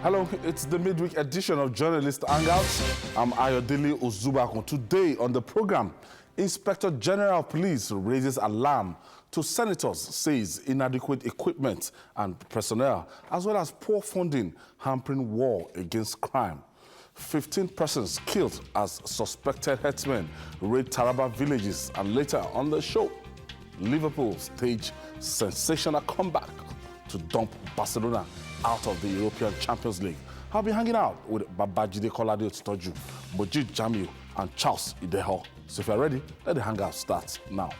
Hello, it's the midweek edition of Journalist Hangouts. I'm Ayodele Ozubakun. Today on the program, Inspector General of Police raises alarm to senators, says inadequate equipment and personnel, as well as poor funding hampering war against crime. 15 persons killed as suspected herdsmen raid Taraba villages, and later on the show, Liverpool stage sensational comeback to dump Barcelona out of the European Champions League. I'll be hanging out with Babajide Kolade Otoju, Moji Jamiu, and Charles Ideho. So if you're ready, let the hangout start now.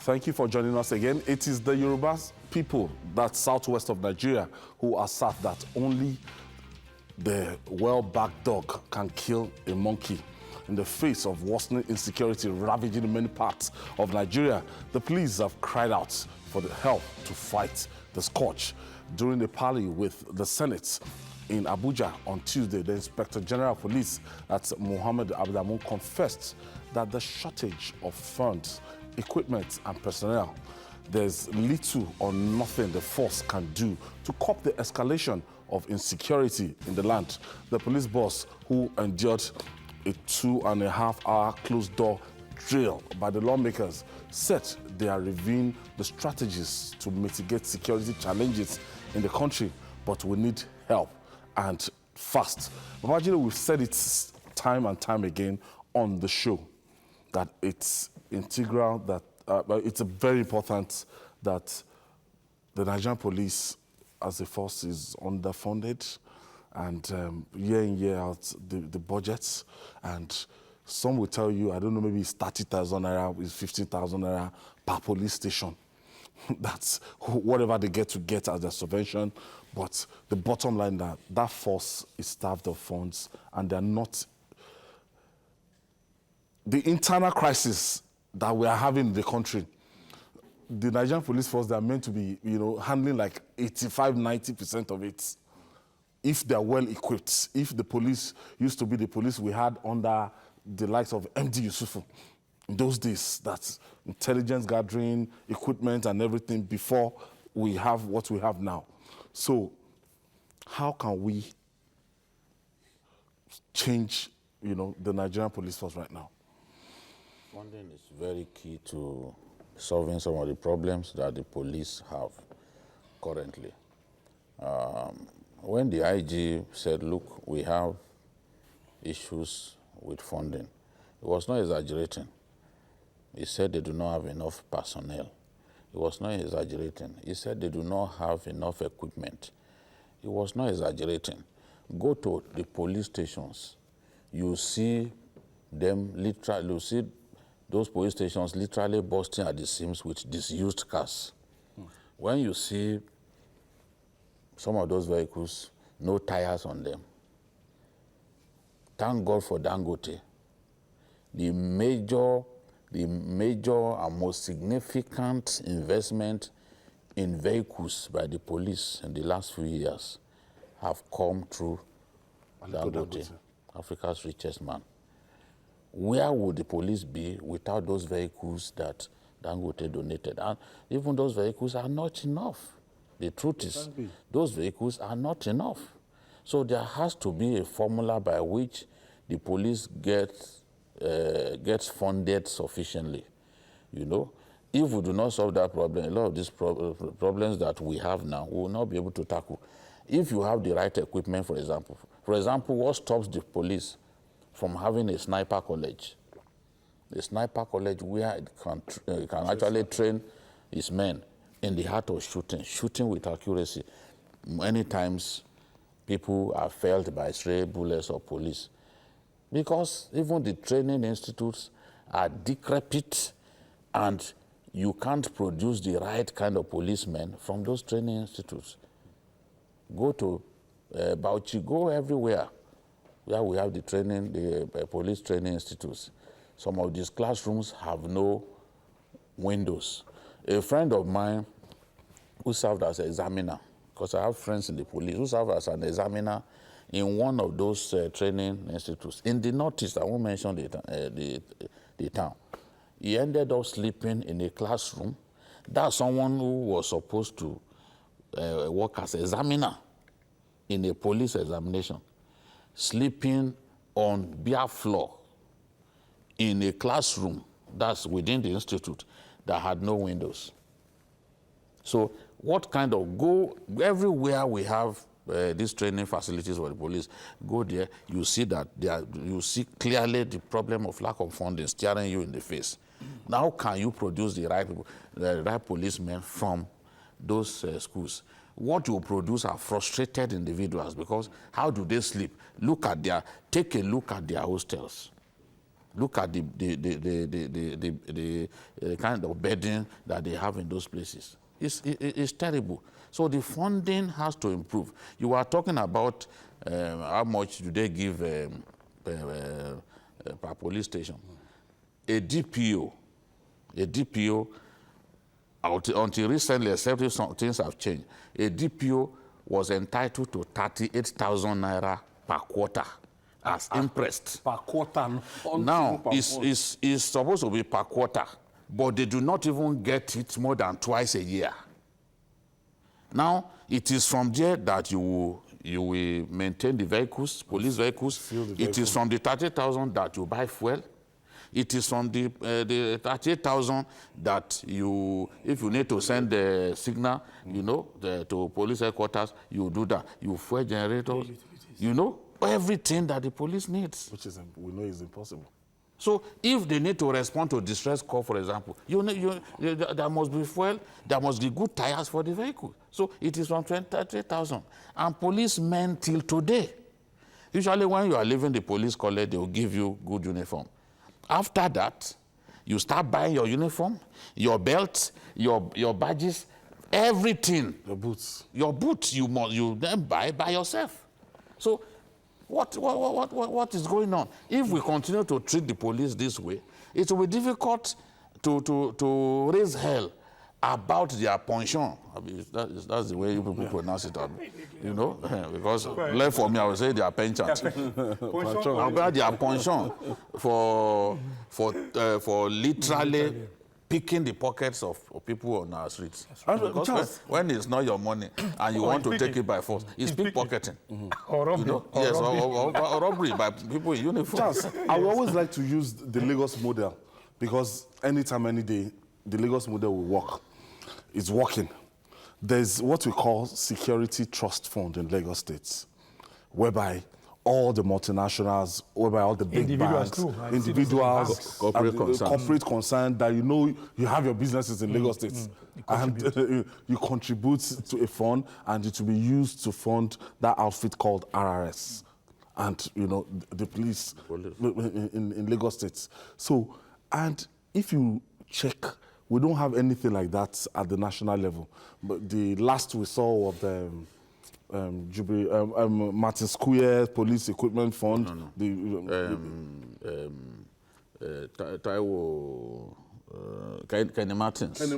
Thank you for joining us again. It is the Yoruba people, that's southwest of Nigeria, who assert that only the well-backed dog can kill a monkey. In the face of worsening insecurity ravaging many parts of Nigeria, the police have cried out for the help to fight the scourge. During the parley with the Senate in Abuja on Tuesday, the Inspector General of Police, that's Mohammed Abdamu, confessed that the shortage of funds, equipment and personnel, there's little or nothing the force can do to curb the escalation of insecurity in the land. The police boss, who endured a 2.5-hour closed-door drill by the lawmakers, said they are reviewing the strategies to mitigate security challenges in the country, but we need help and fast. Babajide, we've said it time and time again on the show that it's integral, that it's very important that the Nigerian police as a force is underfunded, and year in, year out, the budgets. And some will tell you, I don't know, maybe it's 30,000 naira, it's 15,000 naira per police station. That's whatever they get as their subvention. But the bottom line, that force is starved of funds, and they're not. The internal crisis that we are having in the country, the Nigerian police force, they are meant to be, handling like 85–90% of it. If they're well equipped, if the police used to be the police we had under the likes of MD Yusufu, in those days, that's intelligence gathering, equipment and everything before we have what we have now. So how can we change, the Nigerian police force right now? Funding is very key to solving some of the problems that the police have currently. When the IG said, look, we have issues with funding, he was not exaggerating. He said they do not have enough personnel. He was not exaggerating. He said they do not have enough equipment. He was not exaggerating. Go to the police stations. You see them literally, you see those police stations literally bursting at the seams with disused cars. When you see some of those vehicles, no tires on them. Thank God for Dangote. The major and most significant investment in vehicles by the police in the last few years have come through Dangote, Africa's richest man. Where would the police be without those vehicles that Dangote donated? And even those vehicles are not enough. The truth is, those vehicles are not enough. So there has to be a formula by which the police gets funded sufficiently. If we do not solve that problem, a lot of these problems that we have now, we will not be able to tackle. If you have the right equipment, for example, what stops the police from having a sniper college? A sniper college where it can actually train its men in the art of shooting with accuracy. Many times, people are felled by stray bullets of police because even the training institutes are decrepit, and you can't produce the right kind of policemen from those training institutes. Go to Bauchi, go everywhere where we have the police training institutes. Some of these classrooms have no windows. A friend of mine who served as an examiner, because I have friends in the police, who served as an examiner in one of those training institutes in the Northeast. I won't mention the town. He ended up sleeping in a classroom That's someone who was supposed to work as examiner in a police examination, sleeping on bare floor in a classroom that's within the institute that had no windows. So what kind of everywhere we have these training facilities for the police, go there, you see that you see clearly the problem of lack of funding staring you in the face. Now can you produce the right policemen from those schools? What you produce are frustrated individuals, because how do they sleep? Take a look at their hostels. Look at the kind of bedding that they have in those places. It's terrible. So the funding has to improve. You are talking about how much do they give per police station. A DPO, until recently, except if some things have changed, a DPO was entitled to 38,000 naira per quarter as interest. Per quarter. Now, it's supposed to be per quarter, but they do not even get it more than twice a year. Now, it is from there that you will maintain the vehicles, police vehicles. It is from the 30,000 that you buy fuel. It is from the 38,000 that if you need to send the signal, to police headquarters, you do that. You fuel generators, everything that the police needs. Which we know is impossible. So if they need to respond to distress call, for example, there must be fuel, there must be good tires for the vehicle. So it is from 30,000. And policemen till today, usually when you are leaving the police college, they will give you good uniform. After that, you start buying your uniform, your belt, your badges, everything. Your boots. Your boots you then buy by yourself. So what is going on? If we continue to treat the police this way, it will be difficult to raise hell about their pension. I mean, that's the way you people pronounce it, because left for me, I would say their penchant. About their pension for literally picking the pockets of people on our streets. Because when it's not your money and you want to take it by force, it's pickpocketing. Or robbery. Yes, or robbery by people in uniform. Charles, I would always like to use the Lagos model, because anytime, any day, the Lagos model will work. It's working. There's what we call Security Trust Fund in Lagos State, whereby all the multinationals, whereby all the big banks, individuals, corporate concern that you have your businesses in Lagos State, and you contribute to a fund, and it will be used to fund that outfit called RRS, and the police in Lagos State. So, and if you check, we don't have anything like that at the national level. But the last we saw of the Martin Square Police Equipment Fund. Kenny Martins. Kenny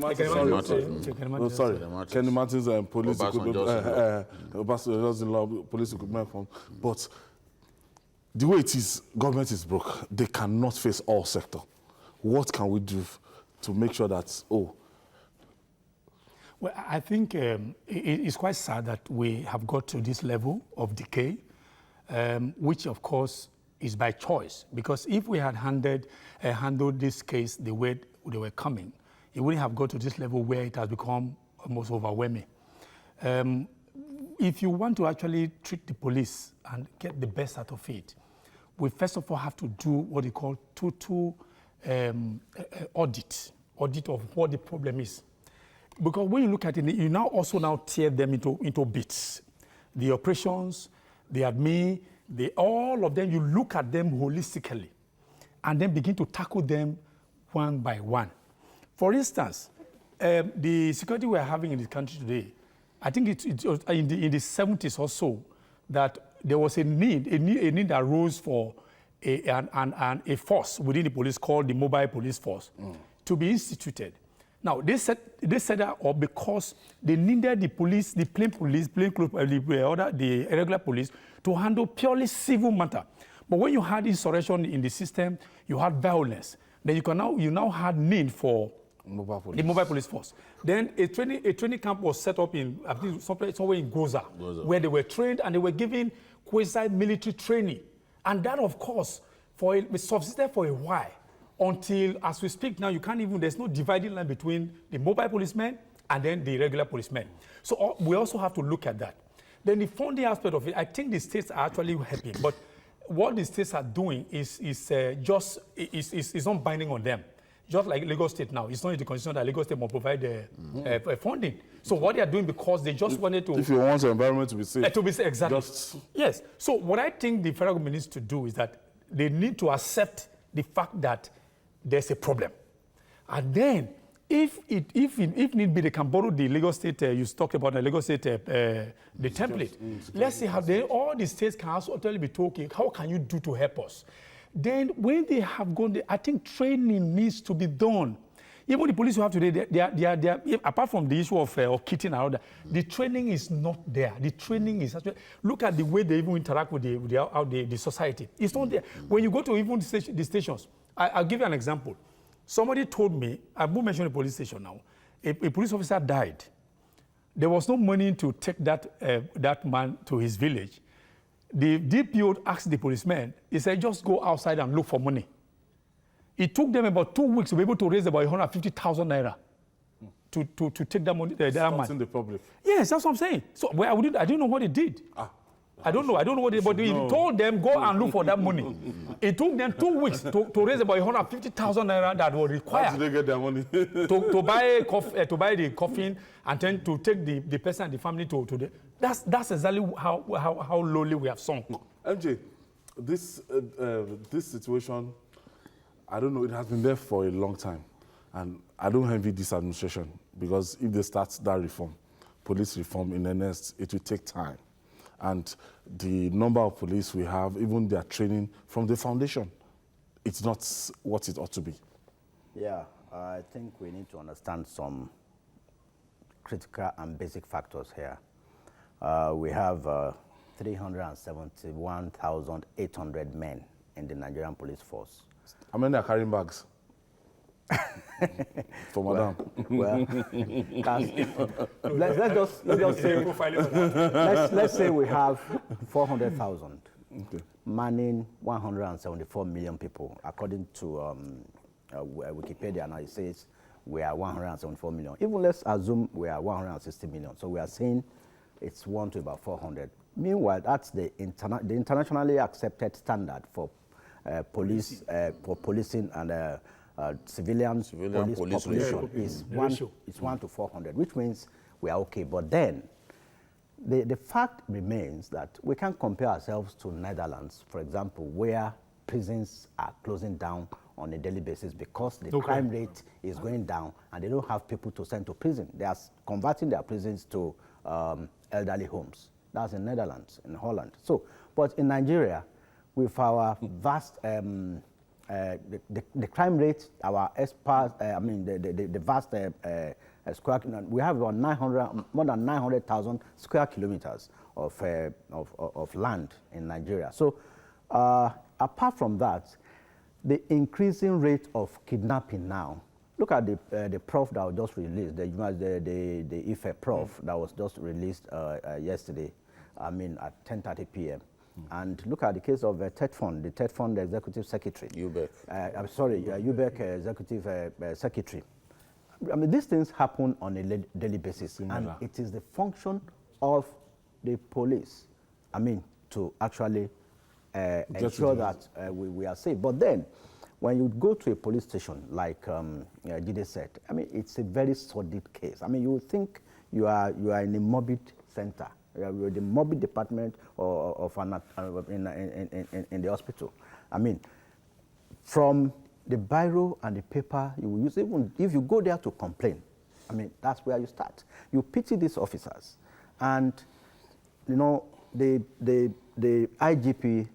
Martins, Police Equipment Police Equipment Fund. But the way it is, government is broke. They cannot face all sector. What can we do to make sure that, Well, I think it's quite sad that we have got to this level of decay, which, of course, is by choice. Because if we had handled this case the way they were coming, it wouldn't have got to this level where it has become almost overwhelming. If you want to actually treat the police and get the best out of it, we first of all have to do what they call total audit of what the problem is. Because when you look at it, you now also tear them into bits. The operations, the admin, all of them, you look at them holistically and then begin to tackle them one by one. For instance, the security we are having in this country today, I think it's in the 70s or so that there was a need that arose for a force within the police called the Mobile Police Force to be instituted. Now, they set that up because they needed the police, the irregular police, to handle purely civil matter. But when you had insurrection in the system, you had violence. Then you now had need for the mobile police force. Then a training camp was set up in, I think, somewhere in Goza, where they were trained and they were given quasi-military training. And that, of course, subsisted for a while until, as we speak now, there's no dividing line between the mobile policemen and then the regular policemen. So we also have to look at that. Then the funding aspect of it, I think the states are actually helping, but what the states are doing is not binding on them. Just like Lagos State now, it's not in the constitution that Lagos State must provide funding. So what they are doing, because they just wanted to... If you want the environment to be safe. To be safe, exactly. Yes. So what I think the federal government needs to do is that they need to accept the fact that there's a problem. And then, if need be, they can borrow the Lagos State, you talked about the Lagos State, the template. Let's see how all the states can also totally be talking, how can you do to help us? Then when they have gone there, I think training needs to be done. Even the police you have today, they are apart from the issue of kitting and all that, the training is not there. The training is actually, look at the way they even interact with the society. It's not there. When you go to even the stations, I'll give you an example. Somebody told me, I won't mention the police station now, a police officer died. There was no money to take that man to his village. The DPO asked the policeman, he said, just go outside and look for money. It took them about 2 weeks to be able to raise about 150,000 naira to take that money. That man. The public. Yes, that's what I'm saying. So I didn't know what he did. I don't know what he did, but he told them, go and look for that money. It took them 2 weeks to raise about 150,000 naira that was required. How did they get their money? to buy the coffin and then to take the person and the family to the... That's exactly how lowly we have sunk. MJ, this situation, I don't know, it has been there for a long time. And I don't envy this administration, because if they start that reform, police reform in earnest, it will take time. And the number of police we have, even their training from the foundation, it's not what it ought to be. Yeah, I think we need to understand some critical and basic factors here. We have 371,800 men in the Nigerian police force. How many are carrying bags? For madam. Well, let's say we have 400,000 manning 174 million people. According to Wikipedia, now it says we are 174 million. Even let's assume we are 160 million. So we are saying it's 1 to about 400. Meanwhile, that's the internationally accepted standard for police for policing and civilian police population is 1 to 400, which means we are okay. But then the fact remains that we can't compare ourselves to Netherlands, for example, where prisons are closing down on a daily basis because the crime rate is going down and they don't have people to send to prison. They are converting their prisons to elderly homes. That's in Netherlands, in Holland. So, but in Nigeria, with our vast the crime rate, our the vast square, we have about more than 900,000 square kilometers of land in Nigeria. So apart from that, the increasing rate of kidnapping now. Look at the prof that was just released, the IFE prof that was just released yesterday. I mean at 10:30 p.m. And look at the case of TED Fund, the TED Fund Executive Secretary. UBEC. I'm sorry, UBEC Executive Secretary. I mean, these things happen on a daily basis, and it is the function of the police, I mean, to actually ensure that we are safe. But then, when you go to a police station, like Jide said, I mean, it's a very sordid case. I mean, you would think you are in a morbid center. You're the morbid department in the hospital. I mean, from the biro and the paper you will use, even if you go there to complain, I mean, that's where you start. You pity these officers. And, you know, the IGP,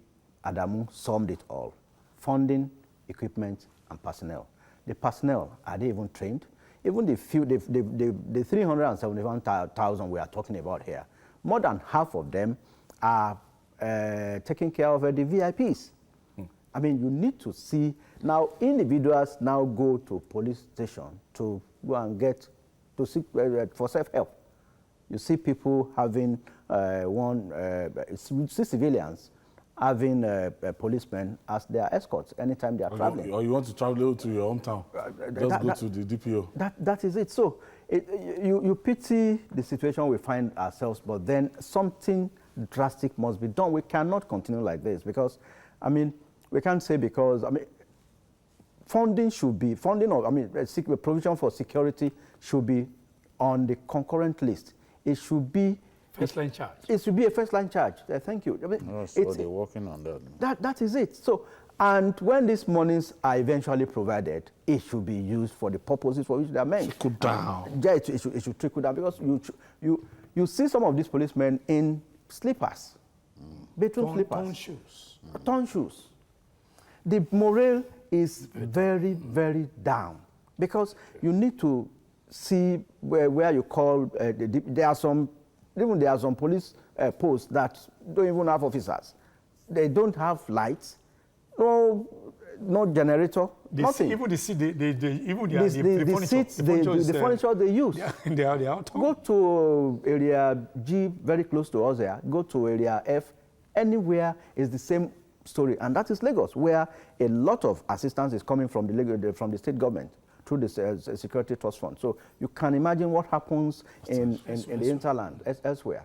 Adamu, summed it all. Funding, equipment, and personnel. The personnel, are they even trained? Even the 371,000 we are talking about here, more than half of them are taking care of the VIPs. I mean, you need to see, now individuals now go to police station to go and to seek for self-help. You see people having you see civilians having policemen as their escorts anytime they are traveling. Or you want to travel to your hometown, just go to the DPO. That is it. So you pity the situation we find ourselves, but then something drastic must be done. We cannot continue like this because, I mean, we can't say because, I mean, funding should be, provision for security should be on the concurrent list. It should be first line charge. It should be a first line charge. Thank you. I mean, so they're working on that. That is it. So, and when these monies are eventually provided, it should be used for the purposes for which they are meant. Trickle down. Yeah, it should trickle down because you see some of these policemen in slippers, bedroom slippers, torn shoes. Torn shoes. The morale is very, very down because you need to see where you call there are some police posts that don't even have officers. They don't have lights, no generator, nothing. Even the seat, the furniture they use. They are out. Go to area G, very close to us there. Go to area F. Anywhere is the same story, and that is Lagos, where a lot of assistance is coming from the state government through the Security Trust Fund. So you can imagine what happens in the hinterland elsewhere.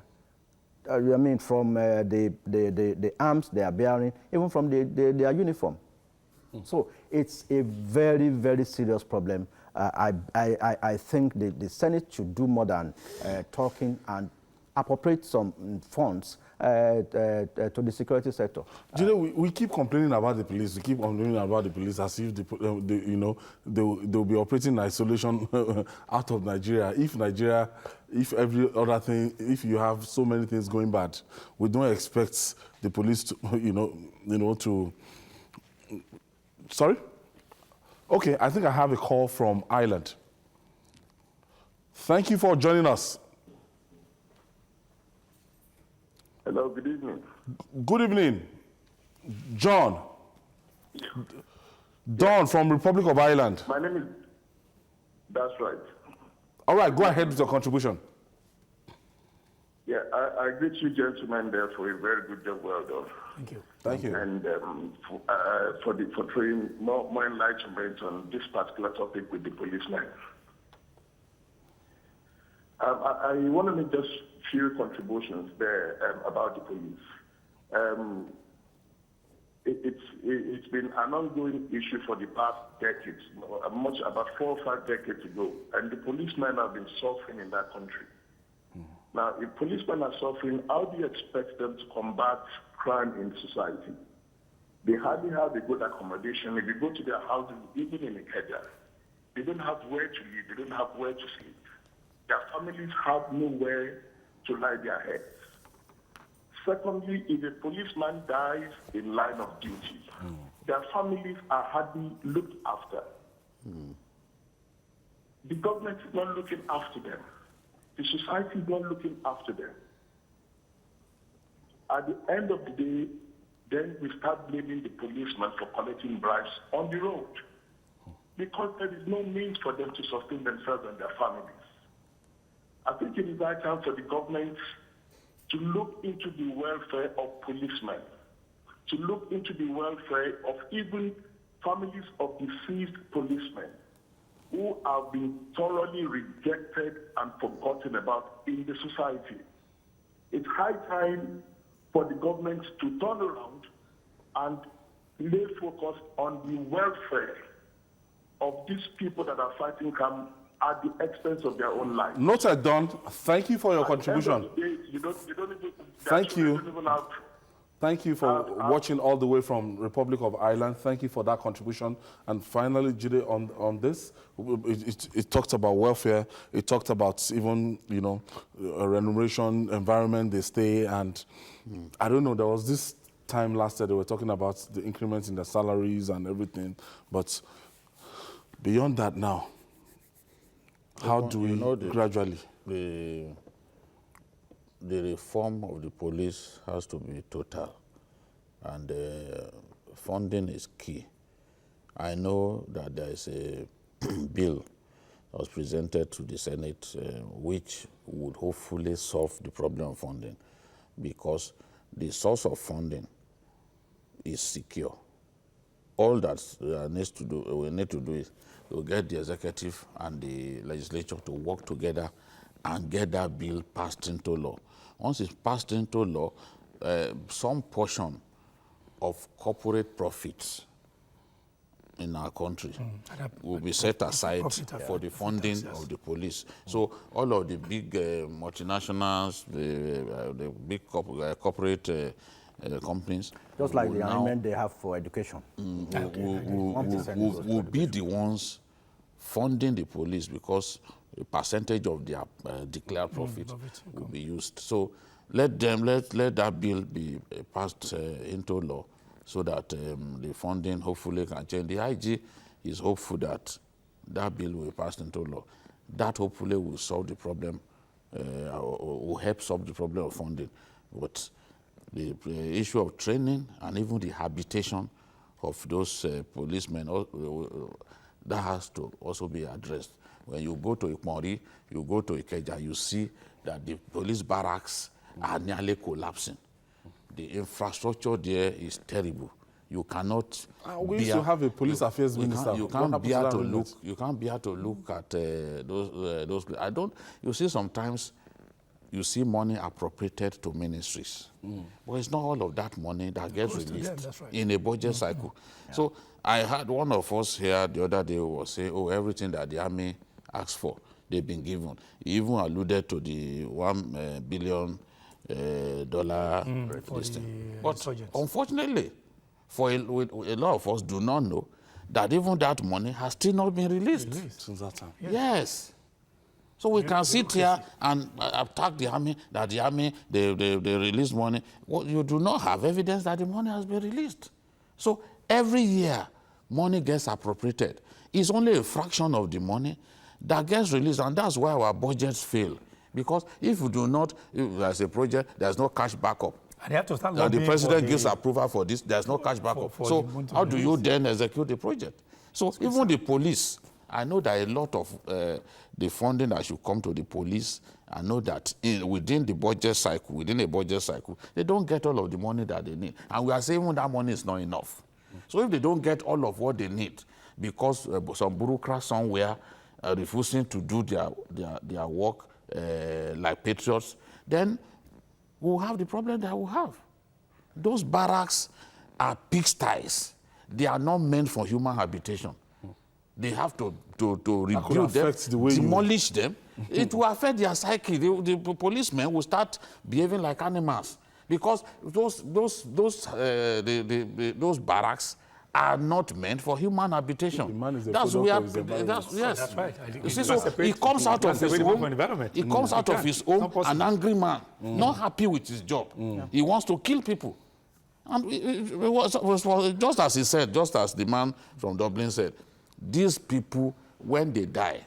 I mean, from the arms they are bearing, even from their uniform. So it's a very, very serious problem. I think the Senate should do more than talking and appropriate some funds to the security sector. You know, we keep complaining about the police. We keep complaining about the police as if they'll be operating in isolation out of Nigeria. If every other thing, if you have so many things going bad, we don't expect the police to, to. Sorry? Okay, I think I have a call from Ireland. Thank you for joining us. Hello, good evening. Good evening. John. Don from Republic of Ireland. My name is... That's right. All right, go ahead with your contribution. Yeah, I greet you gentlemen there for a very good job, well done. Thank you. Thank you. And for throwing more enlightenment on this particular topic with the policemen. I want to make just few contributions there about the police. It's been an ongoing issue for the past decades, about 4 or 5 decades ago, and the policemen have been suffering in that country. Now, if policemen are suffering, how do you expect them to combat crime in society? They hardly have a good accommodation. If you go to their houses, even in Ikeja, they don't have where to live, they don't have where to sleep. Their families have nowhere to lie their heads. Secondly, if a policeman dies in line of duty, their families are hardly looked after. The government is not looking after them. The society is not looking after them. At the end of the day, then we start blaming the policeman for collecting bribes on the road, because there is no means for them to sustain themselves and their families. I think it is high time for the government to look into the welfare of policemen, to look into the welfare of even families of deceased policemen who have been thoroughly rejected and forgotten about in the society. It's high time for the government to turn around and lay focus on the welfare of these people that are fighting crime at the expense of their own lives. Noted, Don. Thank you for your contribution. Thank you. Thank you for watching all the way from Republic of Ireland. Thank you for that contribution. And finally, Jide, on this, it talked about welfare. It talked about even, a remuneration environment they stay. And I don't know, there was this time last year they were talking about the increments in the salaries and everything. But beyond that now, how do we gradually? The reform of the police has to be total. And funding is key. I know that there is a bill that was presented to the Senate which would hopefully solve the problem of funding, because the source of funding is secure. All that we need to do is to get the executive and the legislature to work together and get that bill passed into law. Once it's passed into law, some portion of corporate profits in our country will be set aside for the funding of the police. So all of the big multinationals, the big corporate companies, just like the arrangement they have for education, will be the ones funding the police, because a percentage of their declared profit will be used. So let that bill be passed into law, so that the funding hopefully can change. The IG is hopeful that that bill will be passed into law. That hopefully will solve the problem, will help solve the problem of funding. But the issue of training and even the habitation of those policemen, that has to also be addressed. When you go to Ikmori, you go to Ikeja, you see that the police barracks are nearly collapsing. The infrastructure there is terrible. You cannot. We used to have a police affairs minister. You can't bear to look. You can't bear to look at those. I don't. You see, sometimes you see money appropriated to ministries, but it's not all of that money that gets released in a budget cycle. Yeah. So I had one of us here the other day was saying, "Oh, everything that the army asks for, they've been given." He even alluded to the $1 billion this thing. But unfortunately, for a lot of us do not know that even that money has still not been released. Since that time. Yes. So we can sit here and attack the army, that the army, they release money. Well, you do not have evidence that the money has been released. So every year, money gets appropriated. It's only a fraction of the money that gets released, and that's why our budgets fail. Because if we do not, if there's a project, there's no cash backup. And you have to start the president gives approval for this, there's no cash backup. So how do you then execute the project? So even the police, I know that a lot of the funding that should come to the police, I know that within a budget cycle, they don't get all of the money that they need. And we are saying even that money is not enough. So if they don't get all of what they need, because some bureaucrats somewhere are refusing to do their work like patriots, then we'll have the problem that we'll have. Those barracks are pigsties. They are not meant for human habitation. They have to rebuild them, demolish them. It will affect their psyche. The policemen will start behaving like animals, because those barracks are not meant for human habitation. That's right. You see, so he comes out of his home. He comes out of his home an angry man, not happy with his job. He wants to kill people. And it was just as he said, just as the man from Dublin said, these people, when they die,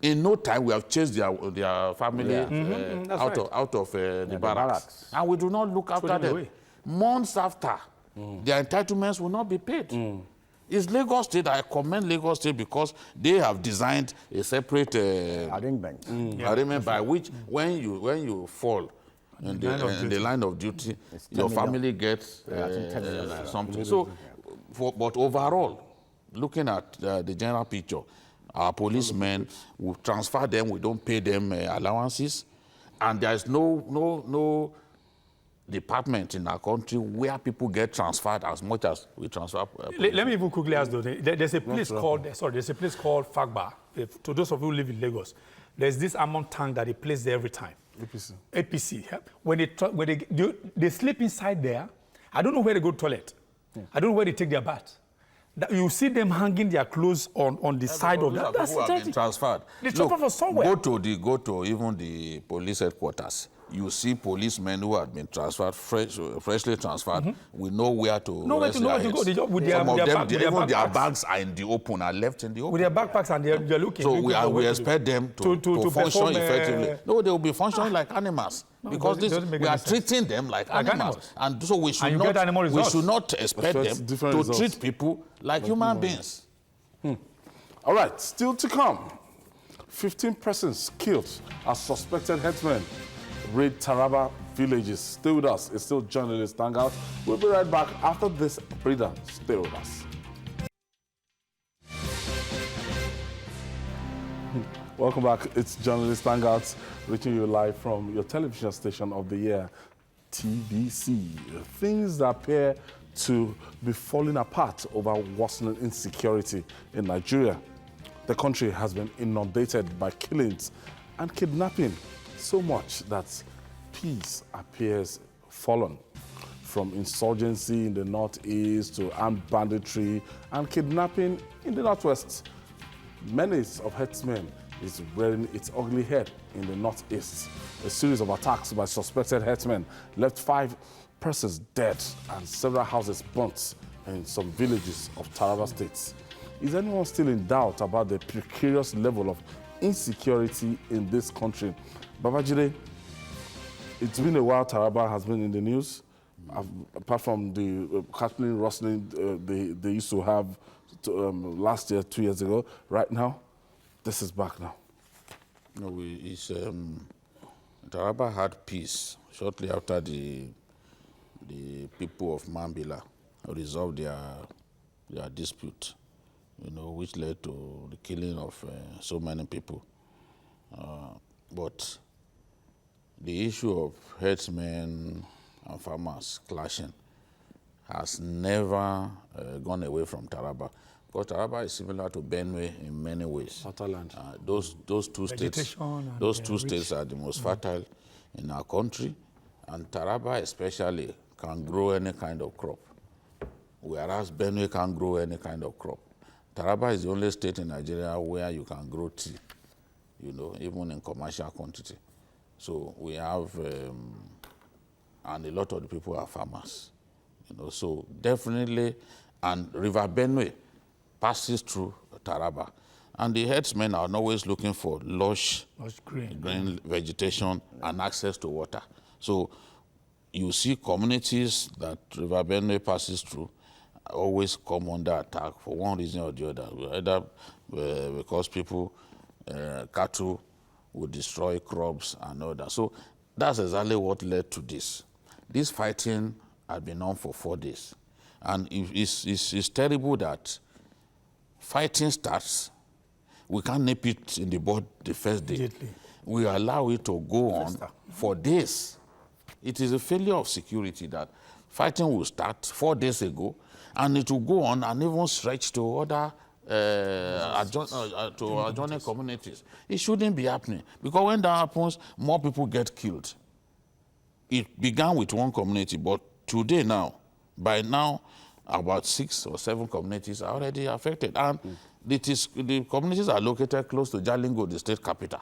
in no time we have chased their family out of the barracks. And we do not look after them. Months after, their entitlements will not be paid. It's Lagos State. I commend Lagos State because they have designed a separate arrangement by which when you fall in the line of duty, your family gets something. So, but overall, looking at the general picture, our policemen, we transfer them, we don't pay them allowances, and there's no department in our country where people get transferred as much as we transfer. Let me even quickly ask, though. There's a place called Fagba. To those of you who live in Lagos, there's this amount tank that they place there every time. APC. Yeah? When they sleep inside there, I don't know where they go to the toilet. I don't know where they take their bath. You see them hanging their clothes on the side of that. That's been transferred. They transferred from somewhere. Go to even the police headquarters. you see policemen who have been transferred, freshly transferred, we know where to Nowhere to go. They just with their, Some of them, even their backpacks. bags are in the open, are left in the open. With their backpacks and they're looking. So we expect them to function effectively. No, they will be functioning like animals. No, because we are treating them like animals. And so we should not expect them to treat people like human beings. All right, still to come. 15 persons killed as suspected headsmen raid Taraba villages. Stay with us. It's still Journalist Hangout. We'll be right back after this breather. Stay with us. Welcome back. It's Journalist Hangout, reaching you live from your television station of the year, TVC. Things that appear to be falling apart over worsening insecurity in Nigeria. The country has been inundated by killings and kidnapping so much that peace appears fallen. From insurgency in the northeast to armed banditry and kidnapping in the northwest, menace of herdsmen is rearing its ugly head in the northeast. A series of attacks by suspected herdsmen left 5 persons dead and several houses burnt in some villages of Taraba State. Is anyone still in doubt about the precarious level of insecurity in this country? Babajide, it's been a while Taraba has been in the news. Apart from the Kathleen rustling they used to have last year, 2 years ago, right now, this is back now. No, Taraba had peace shortly after the people of Mambila resolved their dispute, which led to the killing of so many people. But the issue of herdsmen and farmers clashing has never gone away from Taraba. Because Taraba is similar to Benue in many ways. Those two states are the most fertile in our country, and Taraba especially can grow any kind of crop, whereas Benue can't grow any kind of crop. Taraba is the only state in Nigeria where you can grow tea, even in commercial quantity. So we have, and a lot of the people are farmers, so definitely, and River Benue passes through Taraba. And the herdsmen are always looking for lush green vegetation and access to water. So you see communities that River Benue passes through always come under attack for one reason or the other, either because cattle would destroy crops and all that. So that's exactly what led to this. This fighting had been on for 4 days. And it's terrible that fighting starts, we can't nip it in the bud the first day. We allow it to go on for days. It is a failure of security that fighting will start 4 days ago, and it will go on and even stretch to other adjoining communities. It shouldn't be happening, because when that happens, more people get killed. It began with one community, but today now, by now, about 6 or 7 communities are already affected. And the communities are located close to Jalingo, the state capital.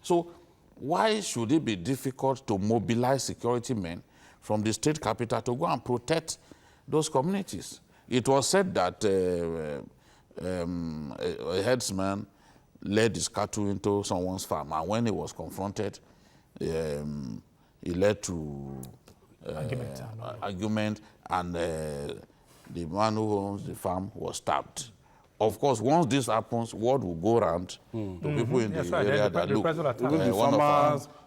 So why should it be difficult to mobilize security men from the state capital to go and protect those communities? It was said that a herdsman led his cattle into someone's farm, and when he was confronted, he led to argument, and the man who owns the farm was stabbed. Of course, once this happens, word will go around to people in the area that look,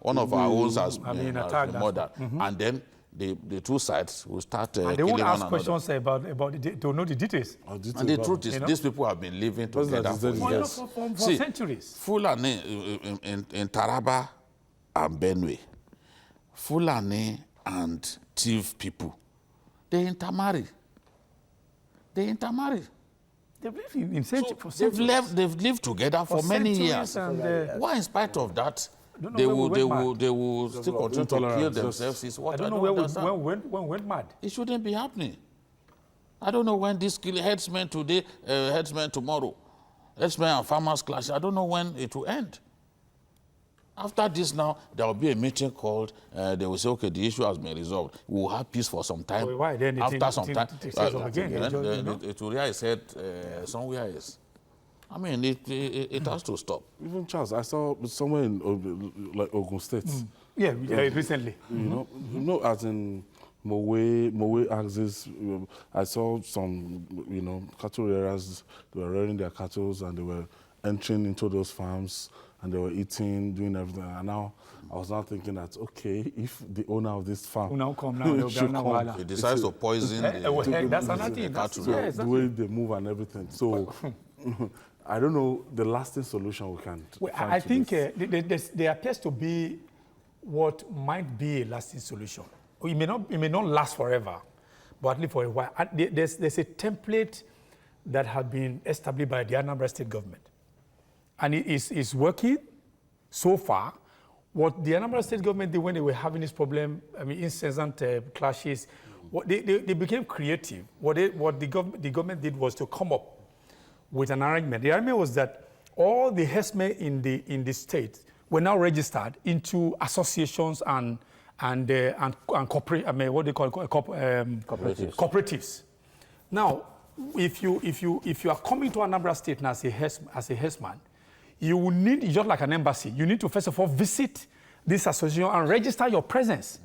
one of our owns has been murdered. And then the two sides will start killing one another. And they won't ask questions about to know the details. And the truth is, these people have been living together for centuries. Fulani in Taraba and Benue, Fulani and Tiv people, they intermarry. They've lived in centuries. They've lived together for many years. Why, in spite of that, they will still continue to kill themselves? Is what I don't know when went mad. It shouldn't be happening. I don't know when this kill herdsmen today, herdsmen tomorrow, herdsmen and farmers clash. I don't know when it will end. After this now, there will be a meeting called, they will say, okay, the issue has been resolved. We will have peace for some time. So why then after some time, it will realize said somewhere else. I mean, it has to stop. Even Charles, I saw somewhere in like Ogun State. Yeah, recently. You know, as in Mowe axis, I saw some, cattle rearers, they were rearing their cattle and they were entering into those farms and they were eating, doing everything. And now I was now thinking that, okay, if the owner of this farm will now come now, he decides to poison that's another thing. cattle. The way they move and everything. So I don't know the lasting solution we can find. I think there appears to be what might be a lasting solution. It may not last forever, but at least for a while. There's a template that has been established by the Anambra State government. And it is working so far. What the Anambra State government did when they were having this problem, incessant clashes, they became creative. What the government did was to come up with an arrangement. The arrangement was that all the herdsmen in the state were now registered into associations and what they call cooperatives. Now, if you are coming to Anambra State now as a herdsman, you will need, just like an embassy, you need to first of all visit this association and register your presence.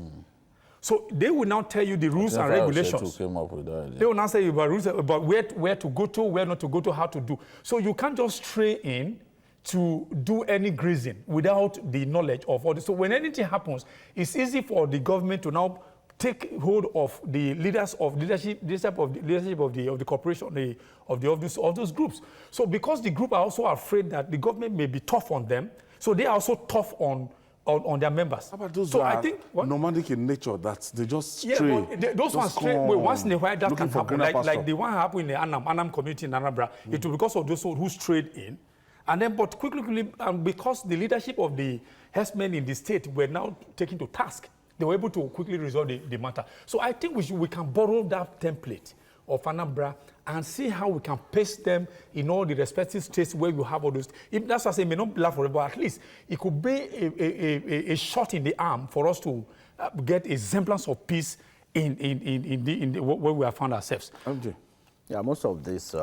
So they will now tell you the rules and regulations. Came up with that, They will now say about rules, about where to go to, where not to go to, how to do. So you can't just stray in to do any grazing without the knowledge of all this. So when anything happens, it's easy for the government to now take hold of the leadership of the corporation, of those groups. So because the group are also afraid that the government may be tough on them, so they are also tough on their members. How about those so who I are think nomadic in nature, that they just stray? Yeah, those ones stray. Once in a while that can happen. Like the one happened in the Anam community in Anambra. It was because of those who strayed in. And then, but quickly, because the leadership of the herdsmen in the state were now taken to task, they were able to quickly resolve the matter. So I think we can borrow that template of Anambra and see how we can paste them in all the respective states where you have all those. That's why I say it may not last forever, but at least it could be a shot in the arm for us to get a semblance of peace in where we have found ourselves. MJ. Yeah, most of these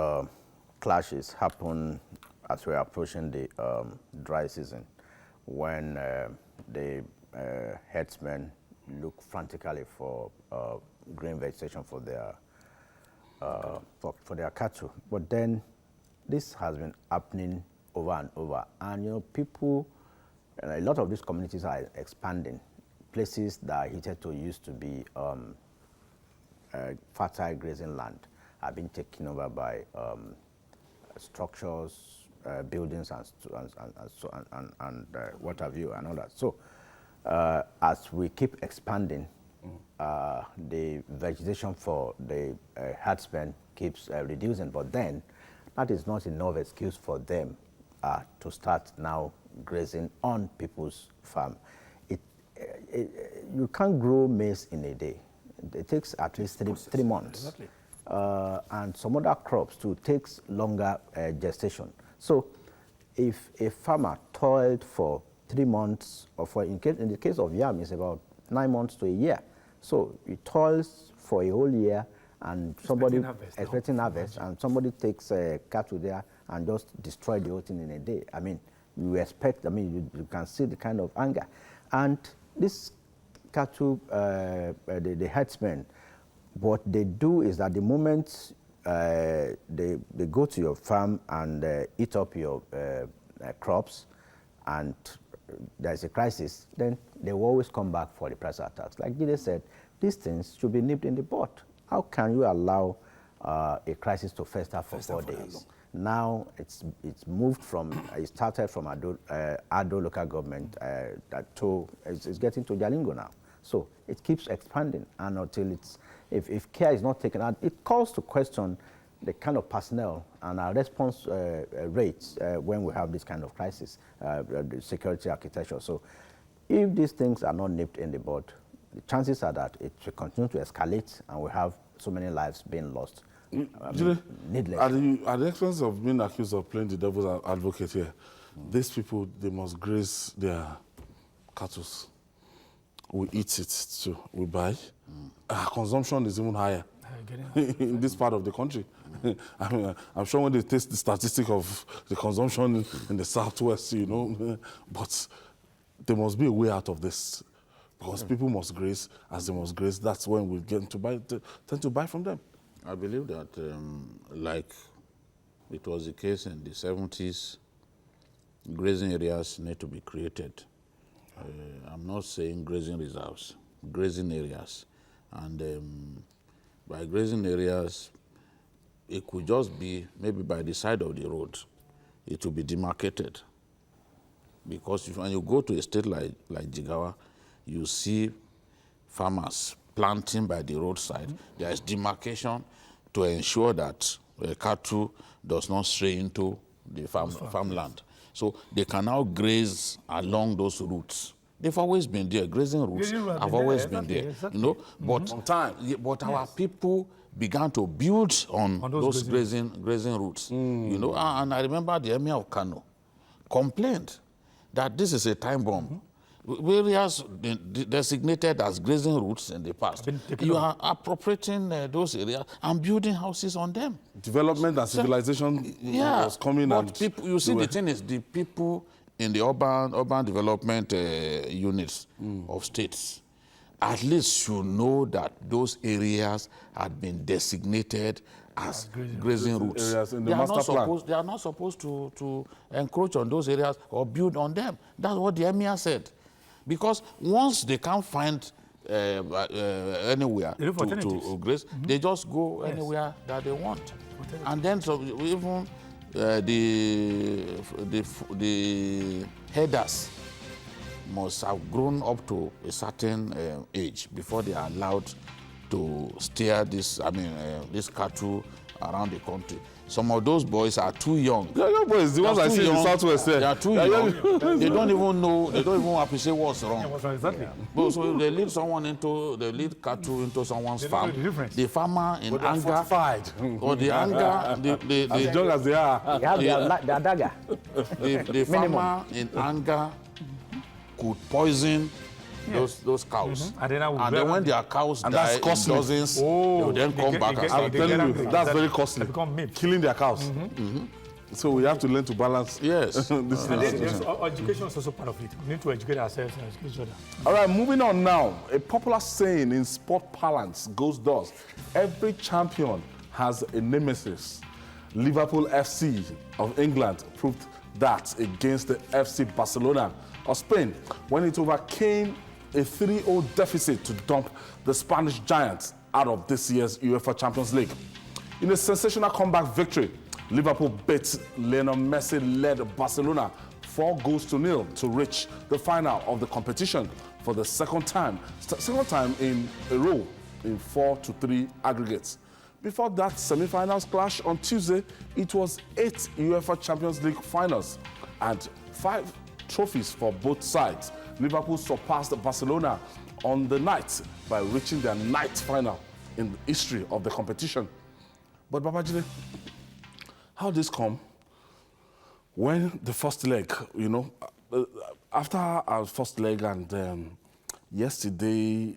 clashes happen as we're approaching the dry season, when the herdsmen look frantically for green vegetation for their cattle. But then this has been happening over and over. And people, a lot of these communities are expanding. Places that hitherto used to be fertile grazing land are being taken over by structures, buildings and what have you and all that. So as we keep expanding, the vegetation for the herdsmen keeps reducing, but then that is not enough excuse for them to start now grazing on people's farm. You can't grow maize in a day. It takes at least three months. Exactly. And some other crops too takes longer gestation. So if a farmer toiled for 3 months, or in the case of yam, it's about 9 months to a year. So he toils for a whole year, and somebody expecting harvest, and somebody takes a cattle there and just destroy the whole thing in a day. I mean, you expect, you can see the kind of anger. And this cattle, the herdsmen, what they do is that the moment they go to your farm and eat up your crops, and there's a crisis, then they will always come back for the price attacks. Like Jide said, these things should be nipped in the bud. How can you allow a crisis to fester for 4 days? Now it's moved from, it started from Ado local government it's getting to Jalingo now. So it keeps expanding, and until if care is not taken, and it calls to question the kind of personnel and our response rates when we have this kind of crisis, the security architecture. So if these things are not nipped in the bud, the chances are that it will continue to escalate, and we have so many lives being lost. Needlessly. At the expense of being accused of playing the devil's advocate here, these people, they must graze their cattle. We eat it too. We buy. Our consumption is even higher in this part of the country. I mean, I'm sure when they taste the statistic of the consumption in the southwest, you know, but there must be a way out of this because people must graze as they must graze. That's when we get to buy, tend to buy from them. I believe that, like it was the case in the 70s, grazing areas need to be created. I'm not saying grazing reserves, grazing areas. And by grazing areas, it could just be maybe by the side of the road. It will be demarcated. Because when you go to a state like Jigawa, you see farmers planting by the roadside. There is demarcation to ensure that cattle does not stray into the farmland. So they can now graze along those routes. They've always been there. Grazing routes have always been there. Exactly. You know, but our people began to build on those grazing routes. You know, and I remember the Emir of Kano complained that this is a time bomb. Areas designated as grazing routes in the past, you are appropriating those areas and building houses on them. Development and civilization was coming. But and people, you see, the thing is, the people in the urban development units of states at least should know that those areas had been designated as grazing routes. They are not supposed to encroach on those areas or build on them. That's what the Emir said. Because once they can't find anywhere to graze, they just go anywhere that they want. And then so even the headers must have grown up to a certain age before they are allowed to steer this cattle around the country. Some of those boys are too young. Young boys, the ones I see in the southwest. They are too young. They don't even know. They don't even appreciate what's wrong. Exactly. So they lead cattle into someone's farm. The farmer in anger, or the anger, as young as they are, They have their dagger. the farmer in anger could poison those cows. And then when their cows die in dozens, they will then come back and start. I'm telling you, that's very costly. Killing their cows. So we have to learn to balance. Yes. This education is also part of it. We need to educate ourselves and educate each other. All right, moving on now. A popular saying in sport parlance goes thus: every champion has a nemesis. Liverpool FC of England proved that against the FC Barcelona of Spain when it overcame a 3-0 deficit to dump the Spanish giants out of this year's UEFA Champions League. In a sensational comeback victory, Liverpool beat Lionel Messi-led Barcelona 4-0 to reach the final of the competition for the second time in a row in 4-3 aggregates. Before that semi-finals clash on Tuesday, it was 8 UEFA Champions League finals and 5 trophies for both sides. Liverpool surpassed Barcelona on the night by reaching their 9th final in the history of the competition. But Babajide, how did this come when the first leg, you know, after our first leg and yesterday,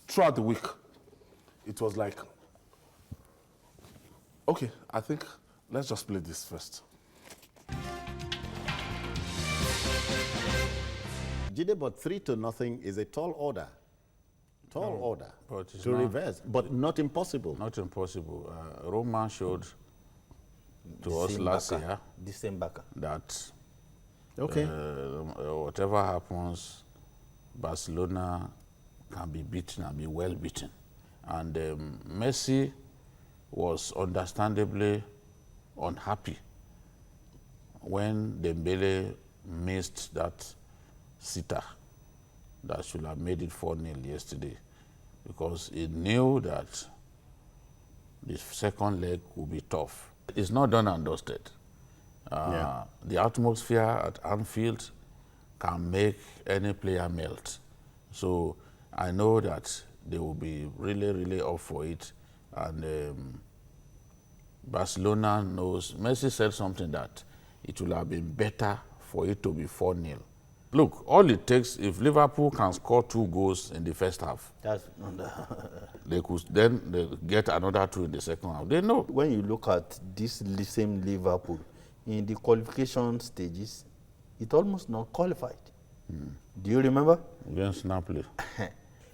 throughout the week, it was like, okay, I think let's just play this first. Jide, but 3-0 is a tall order. Tall order but it's to not, reverse, but not impossible. Not impossible. Roma showed to us last year that whatever happens, Barcelona can be beaten and be well beaten. And Messi was understandably unhappy when Dembele missed that sitter that should have made it 4-0 yesterday, because he knew that the second leg would be tough. It's not done and dusted. The atmosphere at Anfield can make any player melt. So I know that they will be really, really up for it. And Barcelona knows. Messi said something that it would have been better for it to be 4-0. Look, all it takes, if Liverpool can score 2 goals in the first half, That's they could then they get another 2 in the second half. They know. When you look at this same Liverpool, in the qualification stages, it almost not qualified. Do you remember? Against Napoli.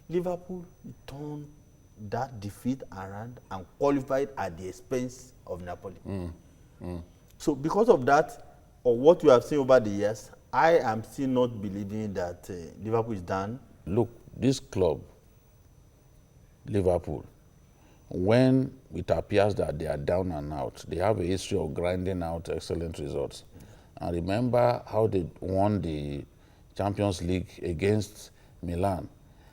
Liverpool turned that defeat around and qualified at the expense of Napoli. So because of that, or what you have seen over the years, I am still not believing that Liverpool is done. Look, this club, Liverpool, when it appears that they are down and out, they have a history of grinding out excellent results. And remember how they won the Champions League against Milan.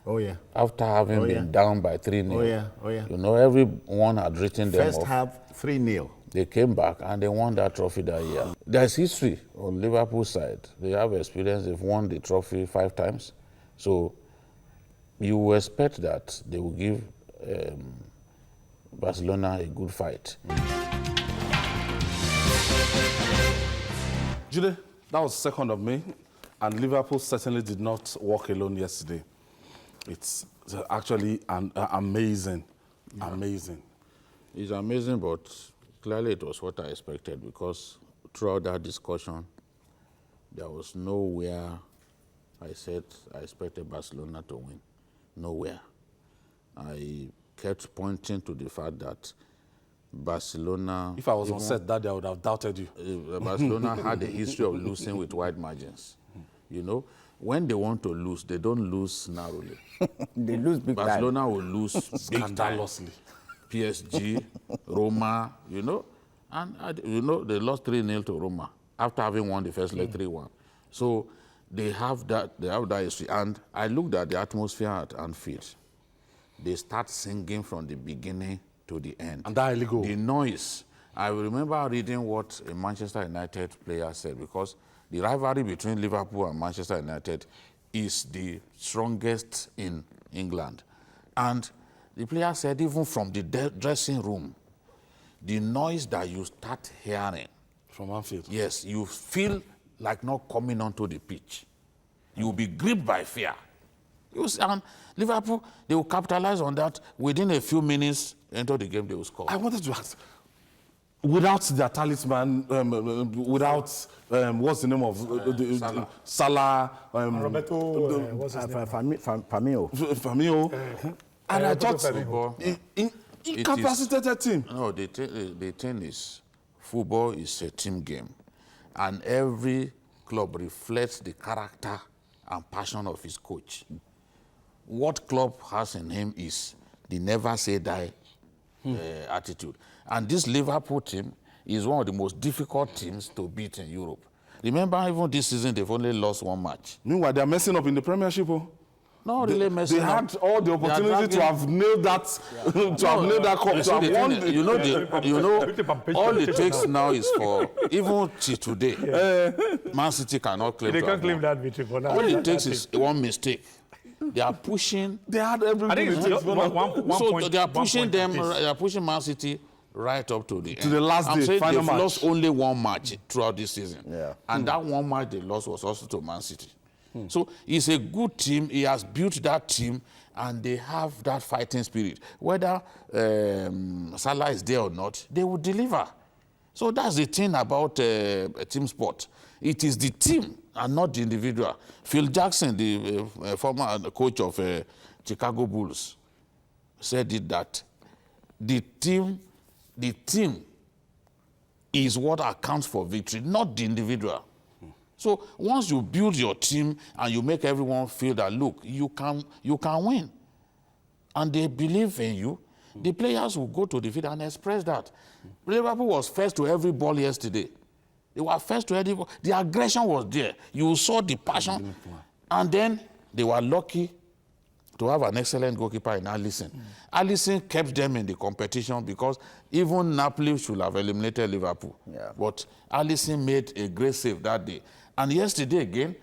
Oh, yeah. After having been down by 3-0. Oh, yeah. Oh, yeah. You know, everyone had written them First off. half, 3-0. They came back and they won that trophy that year. There's history on Liverpool's side. They have experience. They've won the trophy 5 times. So you will expect that they will give Barcelona a good fight. Jude, that was 2nd of May, and Liverpool certainly did not walk alone yesterday. It's actually amazing. It's amazing, but clearly it was what I expected, because throughout that discussion, there was nowhere I said I expected Barcelona to win. Nowhere. I kept pointing to the fact that Barcelona... If I was on set that day, I would have doubted you. Barcelona had a history of losing with wide margins. You know, when they want to lose, they don't lose narrowly. They lose big time. Barcelona will lose big time. Scandalously. PSG, Roma, you know. And, you know, they lost 3-0 to Roma after having won the first leg 3-1. So they have that history. And I looked at the atmosphere at Anfield. They start singing from the beginning to the end. And that illegal. The noise. I remember reading what a Manchester United player said, because the rivalry between Liverpool and Manchester United is the strongest in England. And the player said even from the dressing room, the noise that you start hearing From Anfield. Yes, you feel like not coming onto the pitch. You will be gripped by fear. And Liverpool, they will capitalize on that. Within a few minutes into the game, they will score. I wanted to ask, without their talisman, without, what's the name of Salah, Roberto, what's his name? Firmino, and I thought incapacitated team. No, the thing is, football is a team game, and every club reflects the character and passion of his coach. What club has in him is the never say die attitude. And this Liverpool team is one of the most difficult teams to beat in Europe. Remember, even this season, they've only lost 1 match. Meanwhile, they're messing up in the Premiership. Not really messing They up. had all the opportunity to have nailed that, to have nailed that cup, to have won. All it takes now is for, even till today, Man City cannot claim They to can't have claim won. that victory for now. All it takes is one mistake. They are pushing. They had I think everything. it's just one So point. they are 1 pushing point them. apiece. They are pushing Man City right up to the end. the last I'm day, saying final they've match. lost only 1 match throughout this season. Yeah. And that 1 match they lost was also to Man City. So it's a good team. He has built that team, and they have that fighting spirit. Whether Salah is there or not, they will deliver. So that's the thing about a team sport. It is the team and not the individual. Phil Jackson, the former coach of Chicago Bulls, said it that the team is what accounts for victory, not the individual. So once you build your team and you make everyone feel that, look, you can win, and they believe in you, the players will go to the field and express that. Liverpool was first to every ball yesterday. They were first to every ball. The aggression was there. You saw the passion. And then they were lucky to have an excellent goalkeeper in Alisson. Alisson kept them in the competition, because even Napoli should have eliminated Liverpool. Yeah. But Alisson made a great save that day. And yesterday again,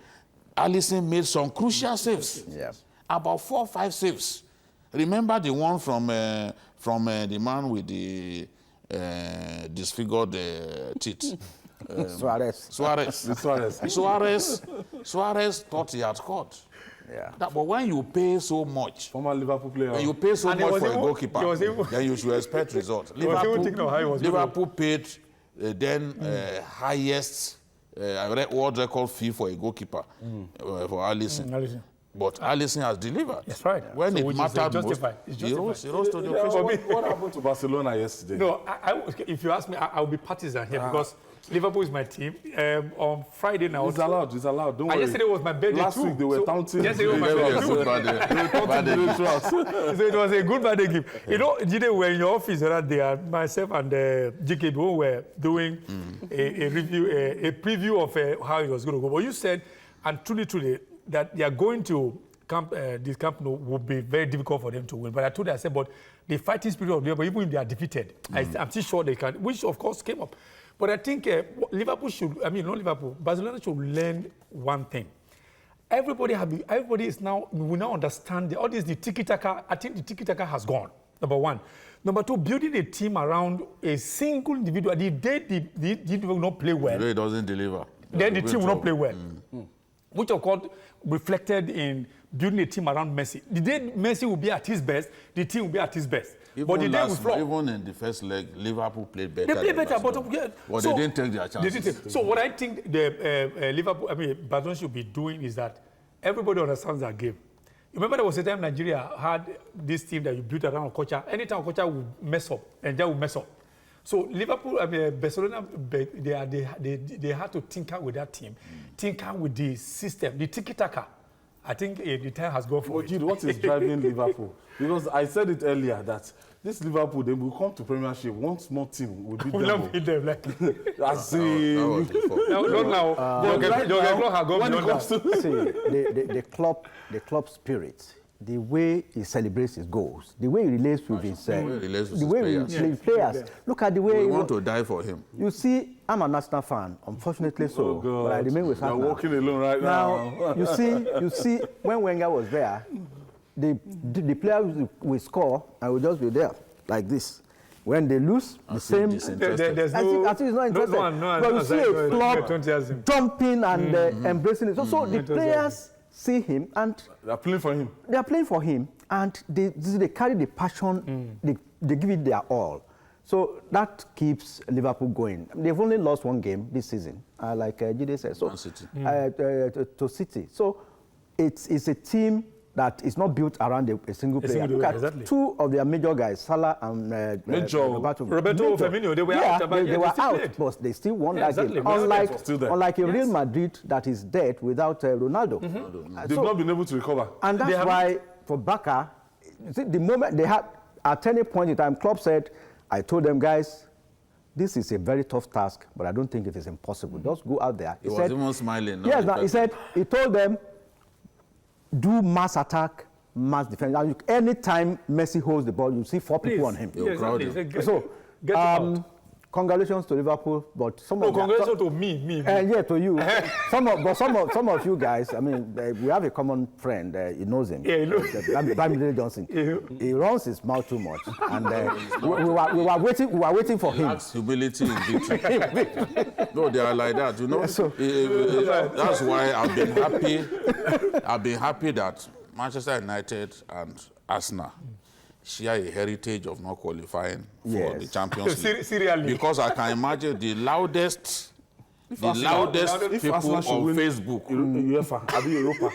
Alisson made some crucial saves. Yeah. About 4 or 5 saves. Remember the one from the man with the disfigured teeth? Suarez. Suarez thought he had scored. Yeah. But when you pay so much, Former Liverpool player. when you pay so And he much was for a even- goalkeeper, he was even- then you should expect results. even thinking of how he was going to- Liverpool paid highest world record fee for a goalkeeper for Alisson. Alisson. But Alisson has delivered. That's right. When So it which is, mattered most, justified. It's he rose to the Yeah, occasion. what happened to Barcelona yesterday? No, if you ask me, I'll be partisan here because Liverpool is my team. On Friday now, It's allowed. It's allowed. Don't worry. yesterday was my birthday Last too. week they were So, counting. Yesterday was my Yeah, birthday so too. bad, So it was a good birthday gift. You know, Jide, we were in your office that day, myself and GKB were doing a review, a preview of how it was going to go. But you said, and truly, that they are going to this camp will be very difficult for them to win. But I told them, I said, but the fighting spirit of Liverpool, even if they are defeated, I'm still sure they can, which of course came up. But I think Liverpool should, not Liverpool, Barcelona should learn one thing. Everybody is now, we now understand all this, the tiki-taka. I think the tiki-taka has gone, number one. Number two, building a team around a single individual. The day the individual will not play well, Today it doesn't deliver. then the team will not play well. Which of course reflected in building a team around Messi. The day Messi will be at his best, the team will be at his best. But the day we flop, Even in the first leg, Liverpool played better. they play than better, but Barcelona. They didn't take their chances. So what I think the Barcelona should be doing is that everybody understands that game. Remember there was a time Nigeria had this team that you built around Okocha. Anytime Okocha would mess up, and they will mess up. So Liverpool, Barcelona, they had to tinker with that team, tinker with the system, the tiki-taka. I think the time has gone for it. What is driving Liverpool? Because I said it earlier that this Liverpool, they will come to Premiership. One small team will beat We them. don't beat them like. As That was before. Not now. right Jurgen now, Klopp has gone when it beyond comes that. to See, the club spirit, the way he celebrates his goals, the way he relates with his, relates with the his way players. he plays players. Look at the way We he want to die for him. You see, I'm a National fan, unfortunately so, but I remain with You're Arsenal. walking alone right now. You see, when Wenger was there, the players will score and will just be there like this. When they lose, the same. There's I think it's not interested. But you see a club jumping and embracing it. So the players see him and They're playing for him. they are playing for him, and they carry the passion. They give it their all. So that keeps Liverpool going. They've only lost one game this season, like Jide said. So Man City. to City. So it's a team that is not built around a single player. single Look player, at exactly. two of their major guys, Salah and Roberto Firmino, they were out, but they were still out, played. but they still won Yeah, that exactly. game. Mercedes still there. Unlike a Real Madrid that is dead without Ronaldo. They've not been able to recover. And that's why for Barca, you see, the moment they had, at any point in time, Klopp said, I told them, guys, this is a very tough task, but I don't think it is impossible. Just go out there. He was even smiling. no? Yes, now, he told them, do mass attack, mass defense. And anytime Messi holds the ball, you see four people on him. You're crowded. So, Get him out. congratulations to Liverpool, but some No, of them- congratulations to me. yeah, to you. some of you guys. I mean, we have a common friend. He knows him. Yeah, he knows. Bamidele Johnson. Yeah. He runs his mouth too much, and we were waiting. We were waiting for him. Lacks humility in victory. No, they are like that, you know. Yeah, so- That's why I've been happy. I've been happy that Manchester United and Arsenal share a heritage of not qualifying for Yes. the Champions League. Seriously. Because I can imagine the loudest people on Facebook.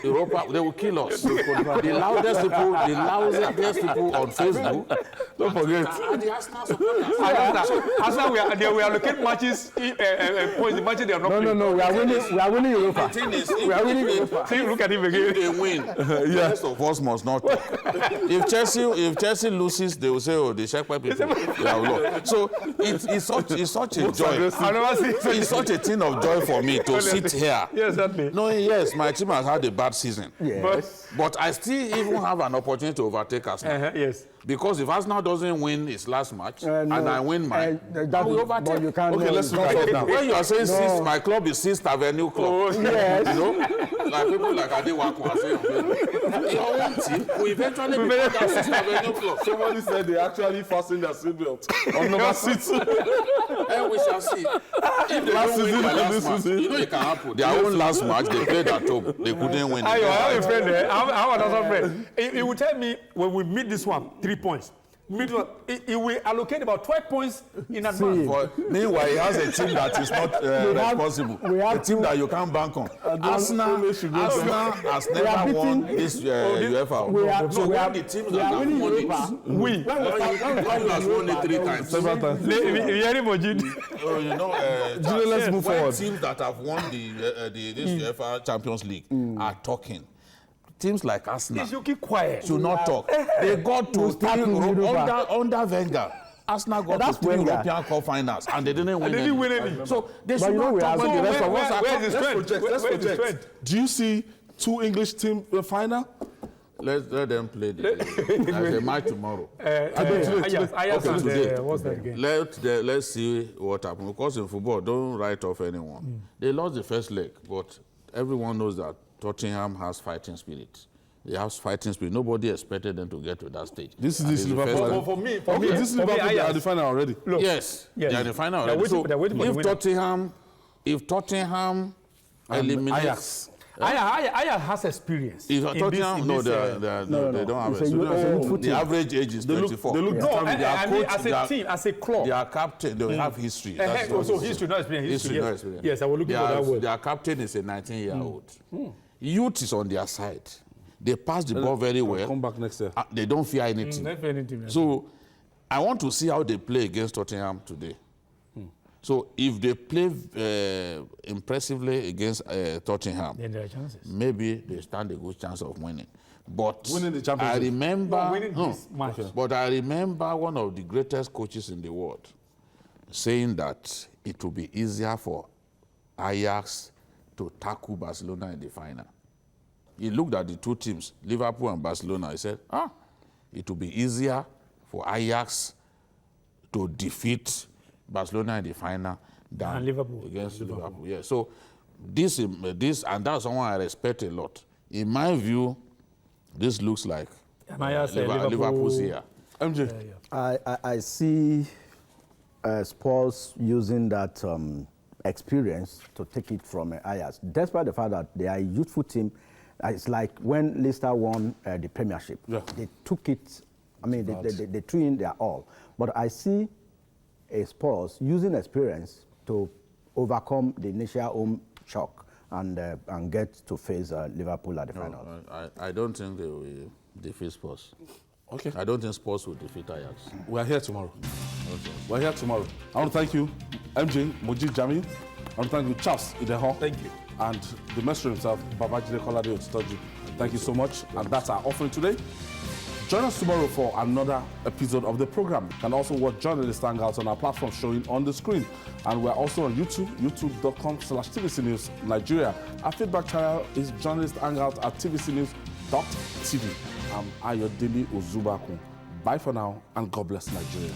Europa, they will kill us. The loudest people on Facebook. Don't forget. Are the Arsenal supporters. Arsenal, we are looking matches, points, the matches they are not playing. No. We are winning Europa. The thing is, We are winning Europa. See, look at him if again. they win, the rest of us must not talk. If Chelsea loses, they will say, oh, the Shepherd people, they have lost. So it's such a joy. I never see It's such a thing of joy for me to sit here. Yes, exactly. Knowing, yes, my team has had a bad season. Yes. But I still even have an opportunity to overtake Arsenal. Yes. Because if Arsenal doesn't win his last match No, and I win mine, that we is- overtake. but you can't Okay, let's look at it now. When you are saying sixth, my club is Sixth Avenue Club. Yes. You know, like people like Adewaku are saying, your own team will eventually be called that Sixth Avenue Club. Somebody said they actually fastened their seatbelt on number 6. And we shall see. If they Last don't win season by and last this match, season. you know it can happen. Their own last match, they played at home. They couldn't win. I have a friend there. I have another friend. He will tell me when we meet this one, 3 points. He will allocate about 12 points in advance. Meanwhile, he has a team that is not responsible. A team that you can't bank on. Arsenal has never won this UEFA. So when the teams that have won it, when you have won it 3 times. Several times. You know, Let's move when forward. teams that have won this UEFA Champions League are talking. Teams like Arsenal You keep quiet. should not talk. They got to start in Europa. under Wenger. Arsenal got to 3 Wenger. European Cup finals and they didn't win. They didn't win any. So they But should you know not we talk have- when the rest of us are Where is the talking. strength? Let's Where is the project. strength? Do you see 2 English team final? Let them play there's a match tomorrow. Ajax and today. what's that again? Let's see what happens. Because in football, don't write off anyone. They lost the first leg, but everyone knows that Tottenham has fighting spirit. They have fighting spirit. Nobody expected them to get to that stage. This is And this it's the Liverpool. first time. For me, This is Liverpool. They are the final already. Look, Yes, yes. they are in the final They're already. waiting- they're waiting for the winner. If Tottenham eliminates Ajax. Ajax has experience. If in Tottenham, this, they uh, don't have It's a experience. youthful The team. average age is 24. They look No, determined. I mean, as a their- team, as a club. Their captain, they have history. That's what So it is. history, not experience. History, yes. not experience. Yes, I was looking for that word. Their captain is a 19-year-old. Youth is on their side. They pass the ball very well. Come back next year. They don't fear anything. Not anything. So I want to see how they play against Tottenham today. So if they play impressively against Tottenham, Then there are chances. maybe they stand a good chance of winning. But Winning the championship. I remember, No, winning this match. but I remember one of the greatest coaches in the world saying that it will be easier for Ajax to tackle Barcelona in the final. He looked at the 2 teams, Liverpool and Barcelona. He said, it will be easier for Ajax to defeat Barcelona in the final than And Liverpool. against Liverpool. Yeah. So this, and that's someone I respect a lot. In my view, this looks like And Ajax, Liverpool's here. MJ. I see Spurs using that experience to take it from Ajax, despite the fact that they are a youthful team. It's like when Leicester won the Premiership. Yeah. They took it, I mean, they threw in their all. But I see a Spurs using experience to overcome the initial home shock and get to face Liverpool at the final. I don't think they will defeat Spurs. Okay. I don't think Spurs will defeat Ajax. We are here tomorrow. We're here tomorrow. I want to thank you, MJ, Moji Jami. I want to thank you, Charles Ideho. Thank you. And the master himself, Babajide Kolade Otitoju. Thank you so much. And that's our offering today. Join us tomorrow for another episode of the program. You can also watch Journalist Hangouts on our platform showing on the screen. And we're also on YouTube, youtube.com/TVC News Nigeria. Our feedback channel is Journalist Hangout at tvcnews.tv. I'm Ayodele Ozubakun. Bye for now, and God bless Nigeria.